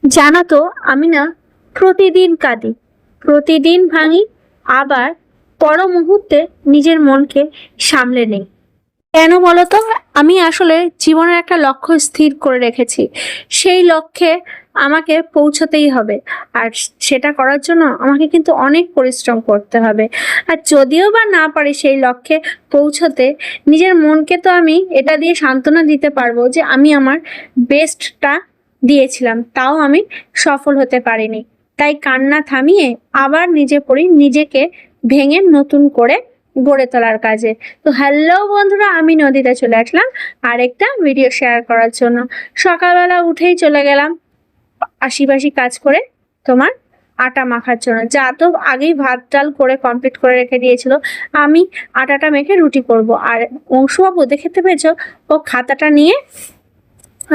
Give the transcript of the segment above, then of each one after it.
জানো তো, আমি না প্রতিদিন কাঁদি, প্রতিদিন ভাঙি, আবার পর মুহূর্তে নিজের মনকে সামলে নেই। কেন বলতো? আমি আসলে জীবনের একটা লক্ষ্য স্থির করে রেখেছি। সেই লক্ষ্যে আমাকে পৌঁছতেই হবে, আর সেটা করার জন্য আমাকে কিন্তু অনেক পরিশ্রম করতে হবে। আর যদিও বা না পারি সেই লক্ষ্যে পৌঁছতে, নিজের মনকে তো আমি এটা দিয়ে সান্ত্বনা দিতে পারবো যে আমি আমার বেস্টটা দিয়েছিলাম, তাও আমি সফল হতে পারিনি। তাই কান্না থামিয়ে আবার নিজেকে ভেঙে নতুন করে গড়ে তোলার কাজে। তো হ্যালো বন্ধুরা, আমি নদীতে চলে আসলাম আরেকটা ভিডিও শেয়ার করার জন্য। সকালবেলা উঠেই চলে গেলাম আশিপাশি কাজ করে তোমার আটা মাখার জন্য। যা তো আগেই ভাত ডাল করে কমপ্লিট করে রেখে দিয়েছিল, আমি আটাটা মেখে রুটি করব। আর অংশুবাবু দেখতে পেয়েছো, ও খাতাটা নিয়ে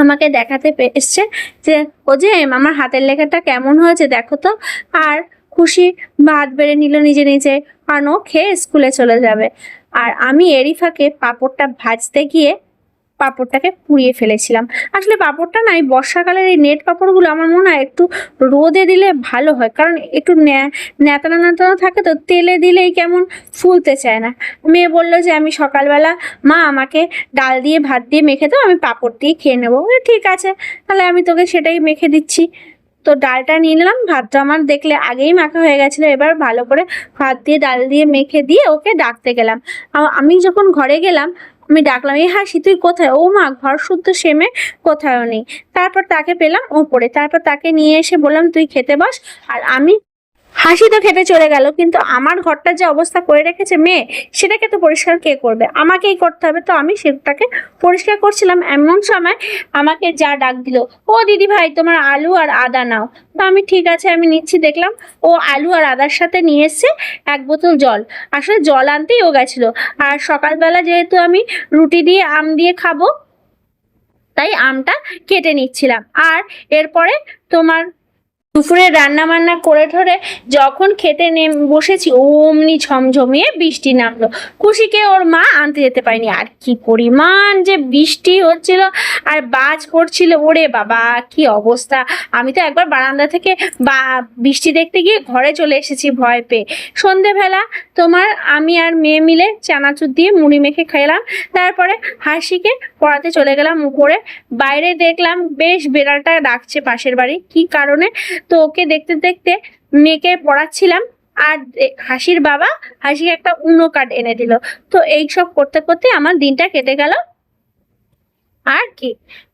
আমাকে দেখাতে এসছে যে ও যে আমার হাতের লেখাটা কেমন হয়েছে দেখো তো। আর খুশি ভাত বেড়ে নিল নিজে নিজে, কারণ ও খেয়ে স্কুলে চলে যাবে। আর আমি এরই ফাঁকে পাঁপড়টা ভাজতে গিয়ে পাঁপড়টাকে পুড়িয়ে ফেলেছিলাম। আসলে পাঁপড়টা না, এই বর্ষাকালের এই নেট পাঁপড়গুলো আমার মনে হয় একটু রোদে দিলে ভালো হয়, কারণ একটু ন্যাতানো ন্যাতানো থাকে, তো তেলে দিলেই কেমন ফুলতে চায় না। মেয়ে বললো যে আমি সকালবেলা মা আমাকে ডাল দিয়ে ভাত দিয়ে মেখে দাও, আমি পাঁপড় দিয়ে খেয়ে নেবো। ঠিক আছে, তাহলে আমি তোকে সেটাই মেখে দিচ্ছি। তো ডালটা নিয়ে নিলাম, ভাতটা আমার দেখলে আগেই মাখা হয়ে গেছিলো। এবার ভালো করে ভাত দিয়ে ডাল দিয়ে মেখে দিয়ে ওকে ডাকতে গেলাম। আমি যখন ঘরে গেলাম, আমি ডাকলাম, এই হাসি তুই কোথায়? ও মা, ঘর শুদ্ধ সেমে কোথাও নেই। তারপর তাকে পেলাম ওপরে, তারপর তাকে নিয়ে এসে বললাম তুই খেতে বস। আর আমি, হাসি তো খেতে চলে গেল, কিন্তু আমার ঘরটা যে অবস্থা করে রেখেছে মেয়ে, সেটাকে তো পরিষ্কার কে করবে? আমাকেই করতে হবে। তো আমি সেটাকে পরিষ্কার করছিলাম, এমন সময় আমাকে যা ডাক দিল, ও দিদি ভাই তোমার আলু আর আদা নাও। তো আমি ঠিক আছে আমি নিচ্ছি। দেখলাম ও আলু আর আদার সাথে নিয়ে এসছে এক বোতল জল। আসলে জল আনতেই ও গেছিল। আর সকালবেলা যেহেতু আমি রুটি দিয়ে আম দিয়ে খাবো, তাই আমটা কেটে নিচ্ছিলাম। আর এরপরে তোমার দুপুরে রান্না বান্না করে ধরে যখন খেতে বসেছি, অমনি ঝমঝমিয়ে বৃষ্টি নামলো। খুশিকে ওর মা আনতে যেতে পারেনি। আর কি পরিমাণ যে বৃষ্টি হচ্ছিল আর বাজ পড়ছিল, ওরে বাবা কি অবস্থা! আমি তো একবার বারান্দা থেকে বৃষ্টি দেখতে গিয়ে ঘরে চলে এসেছি ভয় পেয়ে। সন্ধেবেলা তোমার আমি আর মেয়ে মিলে চানাচুর দিয়ে মুড়ি মেখে খেলাম। তারপরে হাসিকে পড়াতে চলে গেলাম উপরে। বাইরে দেখলাম বেশ বিড়ালটা ডাকছে পাশের বাড়ি, কি কারণে? তো ওকে দেখতে দেখতে মেয়েকে পড়াচ্ছিলাম। আর হাসির বাবা হাসিকে একটা উনো কার্ড এনে দিল। তো এইসব করতে করতে আমার দিনটা কেটে গেল। আর কি,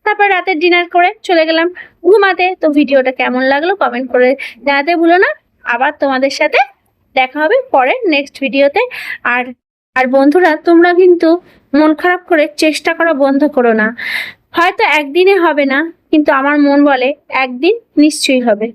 তারপর রাতের ডিনার করে চলে গেলাম ঘুমাতে। তো ভিডিওটা কেমন লাগলো কমেন্ট করে জানাতে ভুলো না। আবার তোমাদের সাথে দেখা হবে পরের নেক্সট ভিডিওতে। আর আর বন্ধুরা, তোমরা কিন্তু মন খারাপ করে চেষ্টা করা বন্ধ করো না। হয়তো একদিনে হবে না, কিন্তু আমার মন বলে একদিন নিশ্চয়ই হবে।